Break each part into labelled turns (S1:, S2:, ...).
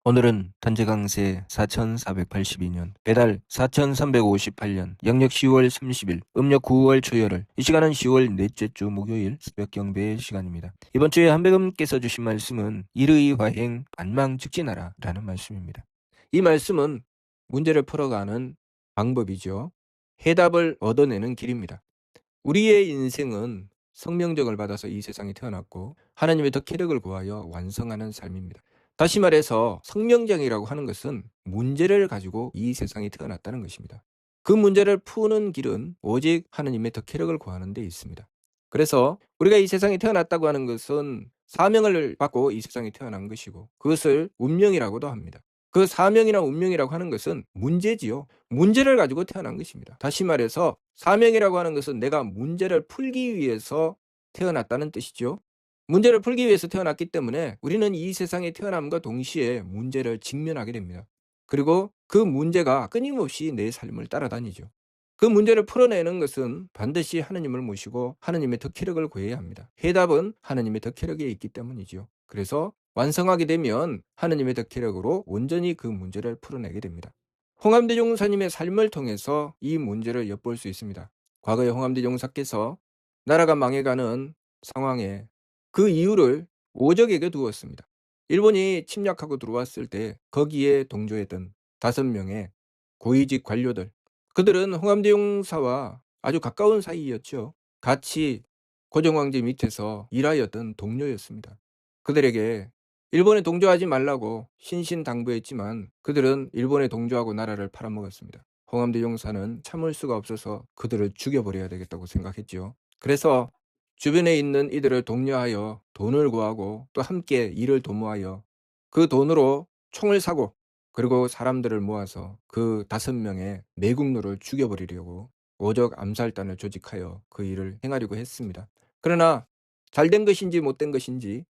S1: 오늘은 단재강세 4482년, 배달 4358년, 양력 10월 30일, 음력 9월 초열흘, 이 시간은 10월 넷째 주 목요일 새벽 경배의 시간입니다. 이번 주에 한백음께서 주신 말씀은 일의 화행 반망즉진하라 라는 말씀입니다. 이 말씀은 문제를 풀어가는 방법이죠. 해답을 얻어내는 길입니다. 우리의 인생은 성명정을 받아서 이 세상에 태어났고 하나님의 덕혜력을 구하여 완성하는 삶입니다. 다시 말해서 성명정이라고 하는 것은 문제를 가지고 이 세상에 태어났다는 것입니다. 그 문제를 푸는 길은 오직 하나님의 덕혜력을 구하는 데 있습니다. 그래서 우리가 이 세상에 태어났다고 하는 것은 사명을 받고 이 세상에 태어난 것이고 그것을 운명이라고도 합니다. 그 사명이나 운명이라고 하는 것은 문제지요. 문제를 가지고 태어난 것입니다. 다시 말해서 사명이라고 하는 것은 내가 문제를 풀기 위해서 태어났다는 뜻이죠. 문제를 풀기 위해서 태어났기 때문에 우리는 이 세상에 태어남과 동시에 문제를 직면하게 됩니다. 그리고 그 문제가 끊임없이 내 삶을 따라다니죠. 그 문제를 풀어내는 것은 반드시 하나님을 모시고 하나님의 덕혜력을 구해야 합니다. 해답은 하나님의 덕혜력에 있기 때문이죠. 그래서 완성하게 되면 하나님의 덕혜력으로 온전히 그 문제를 풀어내게 됩니다. 홍암대종사님의 삶을 통해서 이 문제를 엿볼 수 있습니다. 과거에 홍암대종사께서 나라가 망해가는 상황에 그 이유를 오적에게 두었습니다. 일본이 침략하고 들어왔을 때 거기에 동조했던 5명의 고위직 관료들, 그들은 홍암대종사와 아주 가까운 사이였죠. 같이 고종황제 밑에서 일하였던 동료였습니다. 그들에게 일본에 동조하지 말라고 신신당부했지만 그들은 일본에 동조하고 나라를 팔아먹었습니다. 홍암대종사는 참을 수가 없어서 그들을 죽여버려야 되겠다고 생각했죠. 그래서 주변에 있는 이들을 독려하여 돈을 구하고 또 함께 일을 도모하여 그 돈으로 총을 사고 그리고 사람들을 모아서 그 5명의 매국노를 죽여버리려고 오적 암살단을 조직하여 그 일을 행하려고 했습니다. 그러나 잘된 것인지 못된 것인지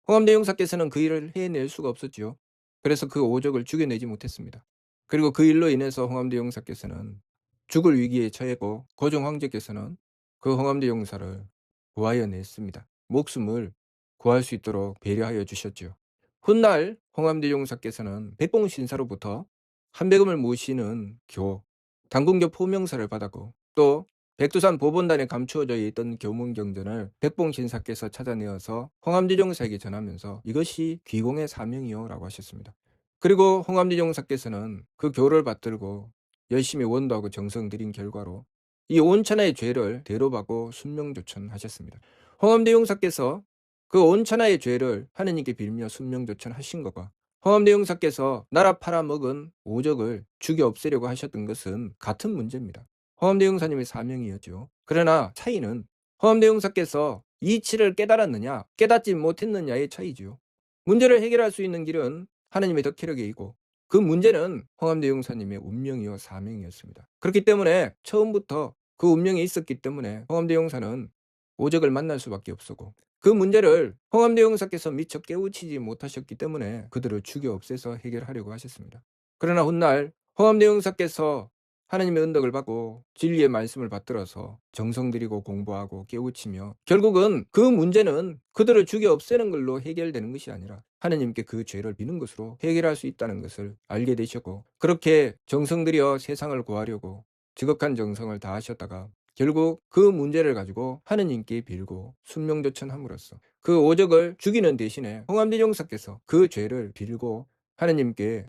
S1: 홍암대용사께서는 그 일을 해낼 수가 없었죠. 그래서 그 오적을 죽여내지 못했습니다. 그리고 그 일로 인해서 홍암대용사께서는 죽을 위기에 처했고 고종 황제께서는 그 홍암대용사를 구하여 냈습니다. 목숨을 구할 수 있도록 배려하여 주셨죠. 훗날 홍암대종사께서는 백봉신사로부터 한백음을 모시는 교, 당군교 포명사를 받았고 또 백두산 보본단에 감추어져 있던 교문경전을 백봉신사께서 찾아내어서 홍암대종사에게 전하면서 이것이 귀공의 사명이요 라고 하셨습니다. 그리고 홍암대종사께서는 그 교를 받들고 열심히 원도하고 정성 들인 결과로 이 온천하의 죄를 대로받고 순명조천하셨습니다. 홍암대종사께서 그 온천하의 죄를 하느님께 빌며 순명조천하신 것과 홍암대종사께서 나라 팔아먹은 오적을 죽여 없애려고 하셨던 것은 같은 문제입니다. 홍암대종사님의 사명이었죠. 그러나 차이는 홍암대종사께서 이치를 깨달았느냐 깨닫지 못했느냐의 차이죠. 문제를 해결할 수 있는 길은 하나님의 덕혜력에 있고 그 문제는 홍암대종사님의 운명이요 사명이었습니다. 그렇기 때문에 처음부터 그 운명이 있었기 때문에 홍암대종사는 오적을 만날 수밖에 없었고 그 문제를 홍암대종사께서 미처 깨우치지 못하셨기 때문에 그들을 죽여 없애서 해결하려고 하셨습니다. 그러나 훗날 홍암대종사께서 하나님의 은덕을 받고 진리의 말씀을 받들어서 정성 들이고 공부하고 깨우치며 결국은 그 문제는 그들을 죽여 없애는 걸로 해결되는 것이 아니라 하나님께 그 죄를 비는 것으로 해결할 수 있다는 것을 알게 되셨고 그렇게 정성 들여 세상을 구하려고 지극한 정성을 다하셨다가 결국 그 문제를 가지고 하느님께 빌고 순명조천함으로써 그 오적을 죽이는 대신에 홍암대종사께서 그 죄를 빌고 하느님께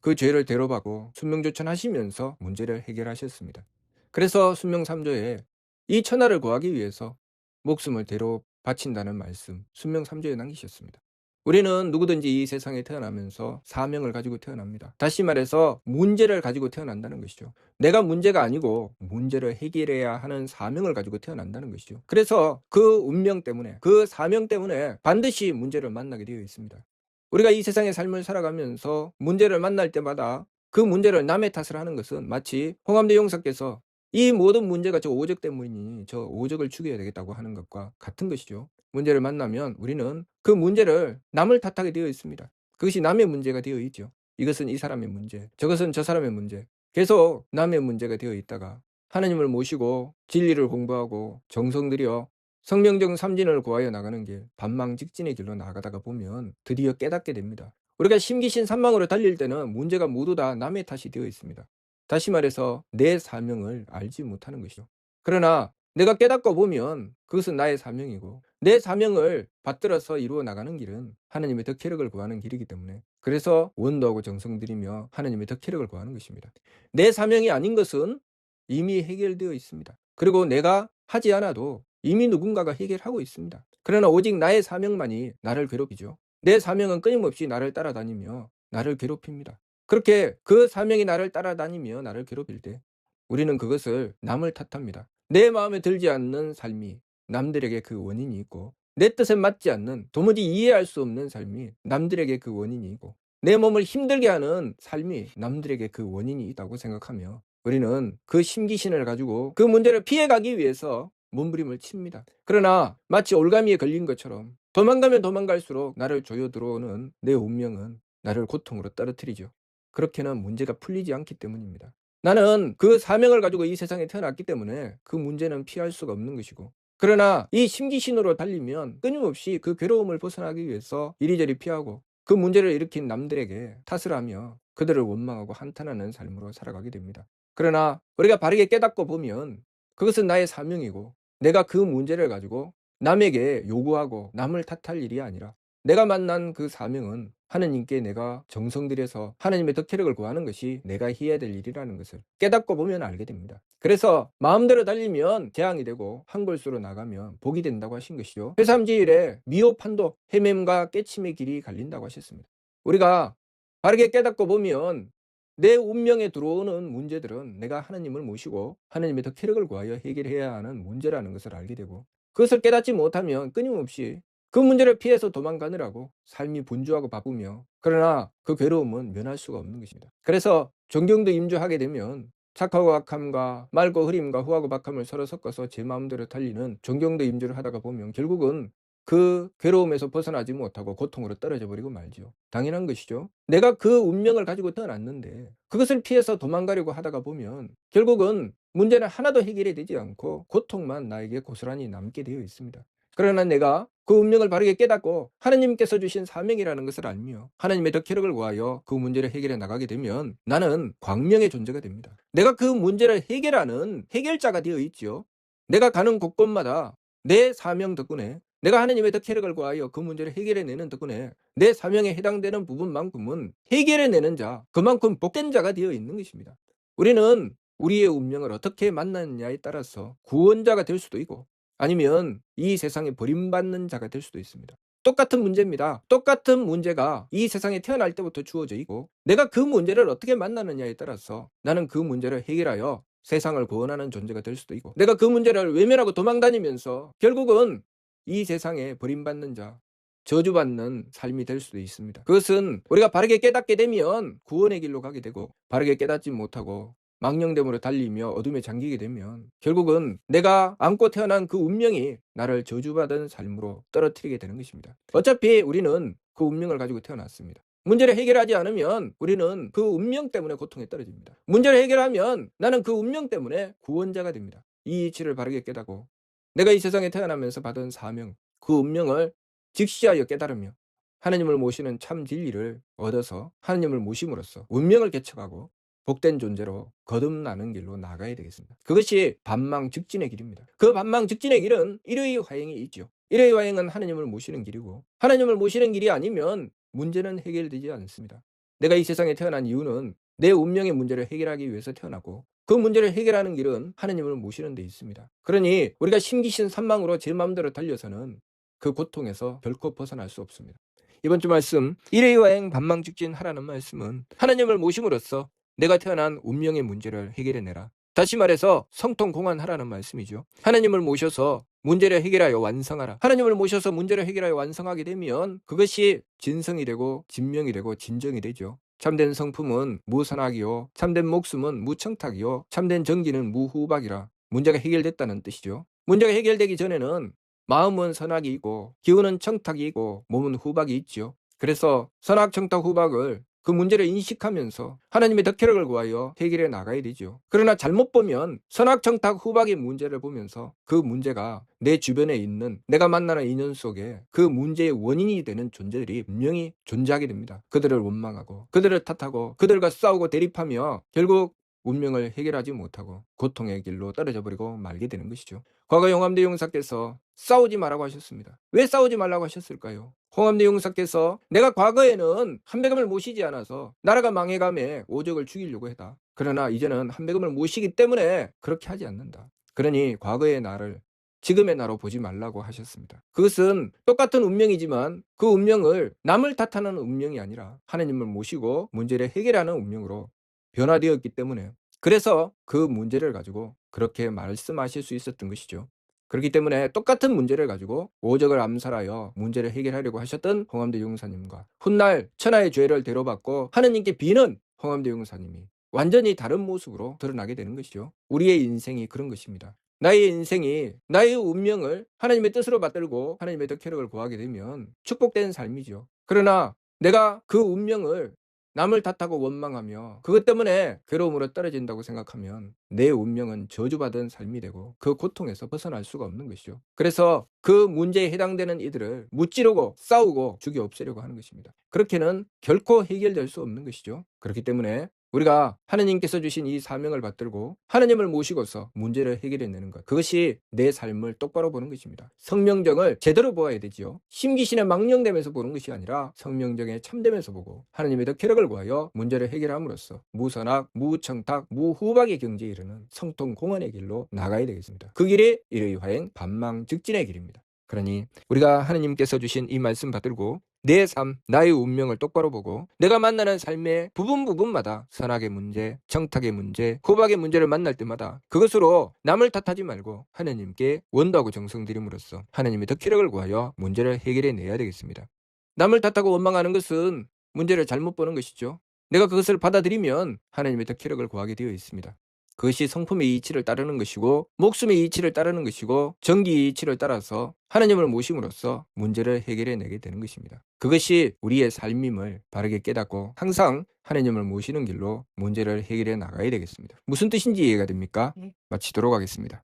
S1: 그 죄를 대로받고 순명조천하시면서 문제를 해결하셨습니다. 그래서 순명삼조에 이 천하를 구하기 위해서 목숨을 대로 바친다는 말씀 순명삼조에 남기셨습니다. 우리는 누구든지 이 세상에 태어나면서 사명을 가지고 태어납니다. 다시 말해서 문제를 가지고 태어난다는 것이죠. 내가 문제가 아니고 문제를 해결해야 하는 사명을 가지고 태어난다는 것이죠. 그래서 그 운명 때문에 그 사명 때문에 반드시 문제를 만나게 되어 있습니다. 우리가 이 세상의 삶을 살아가면서 문제를 만날 때마다 그 문제를 남의 탓을 하는 것은 마치 홍암대 용사께서 이 모든 문제가 저 오적 때문이니 저 오적을 죽여야 되겠다고 하는 것과 같은 것이죠. 문제를 만나면 우리는 그 문제를 남을 탓하게 되어 있습니다. 그것이 남의 문제가 되어 있죠. 이것은 이 사람의 문제, 저것은 저 사람의 문제. 계속 남의 문제가 되어 있다가 하나님을 모시고 진리를 공부하고 정성 들여 성명적 삼진을 구하여 나가는 길, 반망직진의 길로 나가다가 보면 드디어 깨닫게 됩니다. 우리가 심기신산망으로 달릴 때는 문제가 모두 다 남의 탓이 되어 있습니다. 다시 말해서 내 사명을 알지 못하는 것이죠. 그러나 내가 깨닫고 보면 그것은 나의 사명이고, 내 사명을 받들어서 이루어 나가는 길은 하나님의 덕혜력을 구하는 길이기 때문에, 그래서 원도하고 정성 들이며 하나님의 덕혜력을 구하는 것입니다. 내 사명이 아닌 것은 이미 해결되어 있습니다. 그리고 내가 하지 않아도 이미 누군가가 해결하고 있습니다. 그러나 오직 나의 사명만이 나를 괴롭히죠. 내 사명은 끊임없이 나를 따라다니며 나를 괴롭힙니다. 그렇게 그 사명이 나를 따라다니며 나를 괴롭힐 때 우리는 그것을 남을 탓합니다. 내 마음에 들지 않는 삶이 남들에게 그 원인이 있고, 내 뜻에 맞지 않는, 도무지 이해할 수 없는 삶이 남들에게 그 원인이 있고, 내 몸을 힘들게 하는 삶이 남들에게 그 원인이 있다고 생각하며 우리는 그 심기신을 가지고 그 문제를 피해가기 위해서 몸부림을 칩니다. 그러나 마치 올가미에 걸린 것처럼 도망가면 도망갈수록 나를 조여 들어오는 내 운명은 나를 고통으로 떨어뜨리죠. 그렇게는 문제가 풀리지 않기 때문입니다. 나는 그 사명을 가지고 이 세상에 태어났기 때문에 그 문제는 피할 수가 없는 것이고, 그러나 이 심기신으로 달리면 끊임없이 그 괴로움을 벗어나기 위해서 이리저리 피하고 그 문제를 일으킨 남들에게 탓을 하며 그들을 원망하고 한탄하는 삶으로 살아가게 됩니다. 그러나 우리가 바르게 깨닫고 보면 그것은 나의 사명이고, 내가 그 문제를 가지고 남에게 요구하고 남을 탓할 일이 아니라 내가 만난 그 사명은 하느님께 내가 정성 들여서 하느님의 덕혜력을 구하는 것이 내가 해야 될 일이라는 것을 깨닫고 보면 알게 됩니다. 그래서 마음대로 달리면 재앙이 되고 한 골수로 나가면 복이 된다고 하신 것이죠. 회삼지일에 미호판도 헤맴과 깨침의 길이 갈린다고 하셨습니다. 우리가 바르게 깨닫고 보면 내 운명에 들어오는 문제들은 내가 하나님을 모시고 하나님의 덕혜력을 구하여 해결해야 하는 문제라는 것을 알게 되고, 그것을 깨닫지 못하면 끊임없이 그 문제를 피해서 도망가느라고 삶이 분주하고 바쁘며, 그러나 그 괴로움은 면할 수가 없는 것입니다. 그래서 존경도 임주하게 되면 착하고 악함과 맑고 흐림과 후하고 박함을 서로 섞어서 제 마음대로 달리는 존경도 임주를 하다가 보면 결국은 그 괴로움에서 벗어나지 못하고 고통으로 떨어져 버리고 말죠. 당연한 것이죠. 내가 그 운명을 가지고 태어났는데 그것을 피해서 도망가려고 하다가 보면 결국은 문제는 하나도 해결이 되지 않고 고통만 나에게 고스란히 남게 되어 있습니다. 그러나 내가 그 운명을 바르게 깨닫고 하나님께서 주신 사명이라는 것을 알며 하나님의 덕혜력을 구하여 그 문제를 해결해 나가게 되면 나는 광명의 존재가 됩니다. 내가 그 문제를 해결하는 해결자가 되어 있죠. 내가 가는 곳곳마다 내 사명 덕분에, 내가 하나님의 덕혜력을 구하여 그 문제를 해결해내는 덕분에 내 사명에 해당되는 부분만큼은 해결해내는 자, 그만큼 복된 자가 되어 있는 것입니다. 우리는 우리의 운명을 어떻게 만나느냐에 따라서 구원자가 될 수도 있고 아니면 이 세상에 버림받는 자가 될 수도 있습니다. 똑같은 문제입니다. 똑같은 문제가 이 세상에 태어날 때부터 주어져 있고 내가 그 문제를 어떻게 만나느냐에 따라서 나는 그 문제를 해결하여 세상을 구원하는 존재가 될 수도 있고, 내가 그 문제를 외면하고 도망다니면서 결국은 이 세상에 버림받는 자, 저주받는 삶이 될 수도 있습니다. 그것은 우리가 바르게 깨닫게 되면 구원의 길로 가게 되고, 바르게 깨닫지 못하고 망령됨으로 달리며 어둠에 잠기게 되면 결국은 내가 안고 태어난 그 운명이 나를 저주받은 삶으로 떨어뜨리게 되는 것입니다. 어차피 우리는 그 운명을 가지고 태어났습니다. 문제를 해결하지 않으면 우리는 그 운명 때문에 고통에 떨어집니다. 문제를 해결하면 나는 그 운명 때문에 구원자가 됩니다. 이 이치를 바르게 깨닫고 내가 이 세상에 태어나면서 받은 사명, 그 운명을 직시하여 깨달으며 하나님을 모시는 참 진리를 얻어서 하나님을 모심으로써 운명을 개척하고 복된 존재로 거듭나는 길로 나가야 되겠습니다. 그것이 반망즉진의 길입니다. 그 반망즉진의 길은 일의 화행이 있죠. 일의 화행은 하나님을 모시는 길이고, 하나님을 모시는 길이 아니면 문제는 해결되지 않습니다. 내가 이 세상에 태어난 이유는 내 운명의 문제를 해결하기 위해서 태어나고 그 문제를 해결하는 길은 하나님을 모시는 데 있습니다. 그러니 우리가 심기신 산망으로 제 마음대로 달려서는 그 고통에서 결코 벗어날 수 없습니다. 이번 주 말씀, 일의 화행 반망즉진 하라는 말씀은 하나님을 모심으로써 내가 태어난 운명의 문제를 해결해내라. 다시 말해서 성통공헌하라는 말씀이죠. 하나님을 모셔서 문제를 해결하여 완성하라. 하나님을 모셔서 문제를 해결하여 완성하게 되면 그것이 진성이 되고 진명이 되고 진정이 되죠. 참된 성품은 무선악이요, 참된 목숨은 무청탁이요, 참된 정기는 무후박이라. 문제가 해결됐다는 뜻이죠. 문제가 해결되기 전에는 마음은 선악이 있고 기운은 청탁이 있고 몸은 후박이 있죠. 그래서 선악, 청탁, 후박을 그 문제를 인식하면서 하나님의 덕혜력을 구하여 해결해 나가야 되죠. 그러나 잘못 보면 선악청탁 후박의 문제를 보면서 그 문제가 내 주변에 있는 내가 만나는 인연 속에 그 문제의 원인이 되는 존재들이 분명히 존재하게 됩니다. 그들을 원망하고 그들을 탓하고 그들과 싸우고 대립하며 결국 운명을 해결하지 못하고 고통의 길로 떨어져 버리고 말게 되는 것이죠. 과거 홍암대 용사께서 싸우지 말라고 하셨습니다. 왜 싸우지 말라고 하셨을까요? 홍암대 용사께서 내가 과거에는 한백음을 모시지 않아서 나라가 망해감에 오적을 죽이려고 했다. 그러나 이제는 한백음을 모시기 때문에 그렇게 하지 않는다. 그러니 과거의 나를 지금의 나로 보지 말라고 하셨습니다. 그것은 똑같은 운명이지만 그 운명을 남을 탓하는 운명이 아니라 하나님을 모시고 문제를 해결하는 운명으로 변화되었기 때문에 그래서 그 문제를 가지고 그렇게 말씀하실 수 있었던 것이죠. 그렇기 때문에 똑같은 문제를 가지고 오적을 암살하여 문제를 해결하려고 하셨던 홍암대 용사님과 훗날 천하의 죄를 대로받고 하느님께 비는 홍암대 용사님이 완전히 다른 모습으로 드러나게 되는 것이죠. 우리의 인생이 그런 것입니다. 나의 인생이 나의 운명을 하나님의 뜻으로 받들고 하나님의 덕혜력을 구하게 되면 축복된 삶이죠. 그러나 내가 그 운명을 남을 탓하고 원망하며 그것 때문에 괴로움으로 떨어진다고 생각하면 내 운명은 저주받은 삶이 되고 그 고통에서 벗어날 수가 없는 것이죠. 그래서 그 문제에 해당되는 이들을 무찌르고 싸우고 죽여 없애려고 하는 것입니다. 그렇게는 결코 해결될 수 없는 것이죠. 그렇기 때문에 우리가 하느님께서 주신 이 사명을 받들고 하느님을 모시고서 문제를 해결해내는 것, 그것이 내 삶을 똑바로 보는 것입니다. 성명정을 제대로 보아야 되지요. 심기신에 망령되면서 보는 것이 아니라 성명정에 참되면서 보고 하느님의 덕혜력을 구하여 문제를 해결함으로써 무선악, 무청탁, 무후박의 경지에 이르는 성통공헌의 길로 나가야 되겠습니다. 그 길이 일의화행 반망즉진의 길입니다. 그러니 우리가 하느님께서 주신 이 말씀 받들고 내 삶, 나의 운명을 똑바로 보고 내가 만나는 삶의 부분마다 선악의 문제, 정탁의 문제, 후박의 문제를 만날 때마다 그것으로 남을 탓하지 말고 하느님께 원도하고 정성 들임으로써 하느님의 덕혜력을 구하여 문제를 해결해 내야 되겠습니다. 남을 탓하고 원망하는 것은 문제를 잘못 보는 것이죠. 내가 그것을 받아들이면 하느님의 덕혜력을 구하게 되어 있습니다. 그것이 성품의 이치를 따르는 것이고 목숨의 이치를 따르는 것이고 정기의 이치를 따라서 하나님을 모심으로써 문제를 해결해 내게 되는 것입니다. 그것이 우리의 삶임을 바르게 깨닫고 항상 하나님을 모시는 길로 문제를 해결해 나가야 되겠습니다. 무슨 뜻인지 이해가 됩니까? 마치도록 하겠습니다.